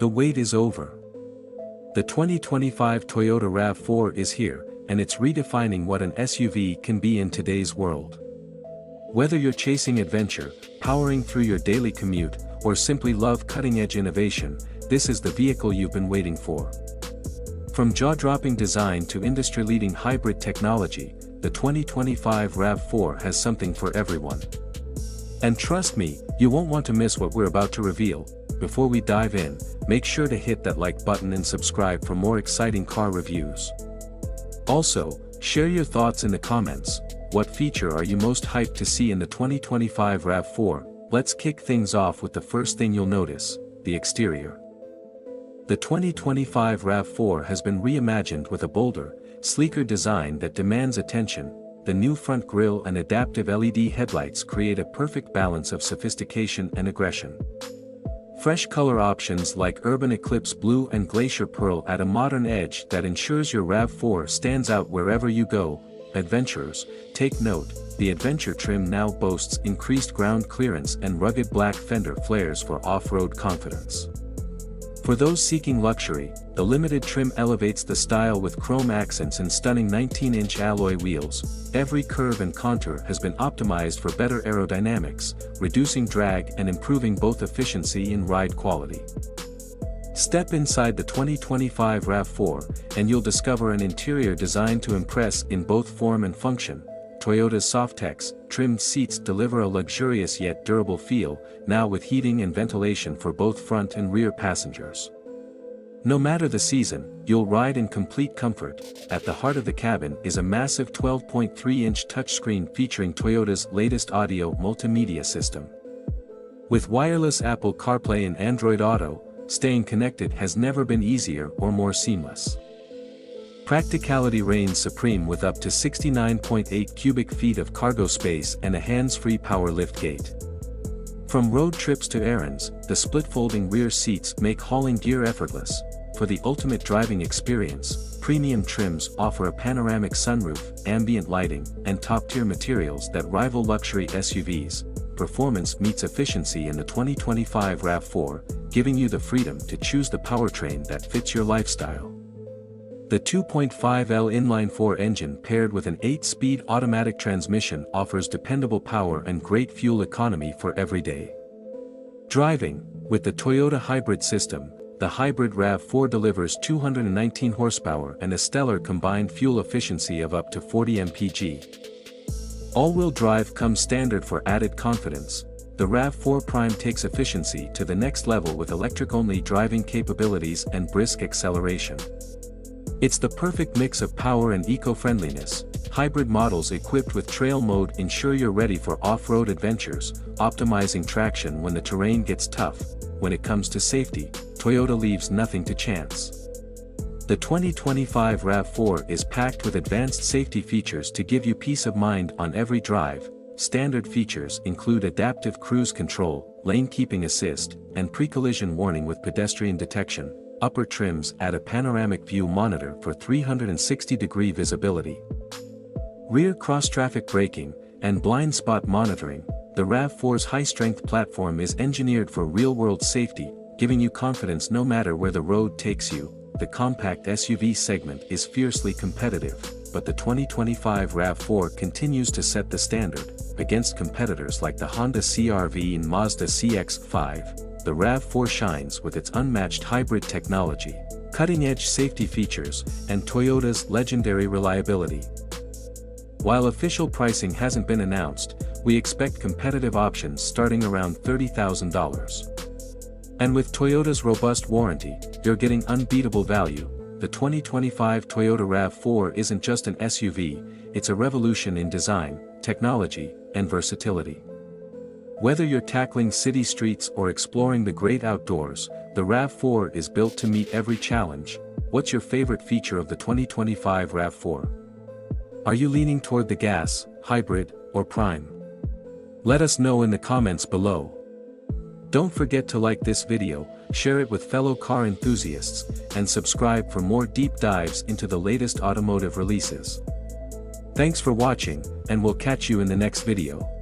The wait is over. The 2025 Toyota RAV4 is here, and it's redefining what an SUV can be in today's world. Whether you're chasing adventure, powering through your daily commute, or simply love cutting-edge innovation, this is the vehicle you've been waiting for. From jaw-dropping design to industry-leading hybrid technology, the 2025 RAV4 has something for everyone. And trust me, you won't want to miss what we're about to reveal. Before we dive in, make sure to hit that like button and subscribe for more exciting car reviews. Also, share your thoughts in the comments. What feature are you most hyped to see in the 2025 RAV4? Let's kick things off with the first thing you'll notice, the exterior. The 2025 RAV4 has been reimagined with a bolder, sleeker design that demands attention. The new front grille and adaptive LED headlights create a perfect balance of sophistication and aggression. Fresh color options like Urban Eclipse Blue and Glacier Pearl add a modern edge that ensures your RAV4 stands out wherever you go. Adventurers, take note, the Adventure trim now boasts increased ground clearance and rugged black fender flares for off-road confidence. For those seeking luxury, the limited trim elevates the style with chrome accents and stunning 19-inch alloy wheels. Every curve and contour has been optimized for better aerodynamics, reducing drag and improving both efficiency and ride quality. Step inside the 2025 RAV4, and you'll discover an interior designed to impress in both form and function. Toyota's Softex trimmed seats deliver a luxurious yet durable feel, now with heating and ventilation for both front and rear passengers. No matter the season, you'll ride in complete comfort. At the heart of the cabin is a massive 12.3-inch touchscreen featuring Toyota's latest audio multimedia system. With wireless Apple CarPlay and Android Auto, staying connected has never been easier or more seamless. Practicality reigns supreme with up to 69.8 cubic feet of cargo space and a hands-free power liftgate. From road trips to errands, the split-folding rear seats make hauling gear effortless. For the ultimate driving experience, premium trims offer a panoramic sunroof, ambient lighting, and top-tier materials that rival luxury SUVs. Performance meets efficiency in the 2025 RAV4, giving you the freedom to choose the powertrain that fits your lifestyle. The 2.5L inline-4 engine paired with an 8-speed automatic transmission offers dependable power and great fuel economy for everyday driving. With the Toyota hybrid system, the hybrid RAV4 delivers 219 horsepower and a stellar combined fuel efficiency of up to 40 mpg. All-wheel drive comes standard for added confidence. The RAV4 Prime takes efficiency to the next level with electric-only driving capabilities and brisk acceleration. It's the perfect mix of power and eco-friendliness. Hybrid models equipped with trail mode ensure you're ready for off-road adventures, optimizing traction when the terrain gets tough. When it comes to safety, Toyota leaves nothing to chance. The 2025 RAV4 is packed with advanced safety features to give you peace of mind on every drive. Standard features include adaptive cruise control, lane keeping assist, and pre-collision warning with pedestrian detection. Upper trims add a panoramic view monitor for 360-degree visibility. Rear cross-traffic braking, and blind spot monitoring. The RAV4's high-strength platform is engineered for real-world safety, giving you confidence no matter where the road takes you. The compact SUV segment is fiercely competitive, but the 2025 RAV4 continues to set the standard. Against competitors like the Honda CR-V and Mazda CX-5, the RAV4 shines with its unmatched hybrid technology, cutting-edge safety features, and Toyota's legendary reliability. While official pricing hasn't been announced, we expect competitive options starting around $30,000. And with Toyota's robust warranty, you're getting unbeatable value. The 2025 Toyota RAV4 isn't just an SUV, it's a revolution in design, technology, and versatility. Whether you're tackling city streets or exploring the great outdoors, the RAV4 is built to meet every challenge. What's your favorite feature of the 2025 RAV4? Are you leaning toward the gas, hybrid, or prime? Let us know in the comments below. Don't forget to like this video, share it with fellow car enthusiasts, and subscribe for more deep dives into the latest automotive releases. Thanks for watching, and we'll catch you in the next video.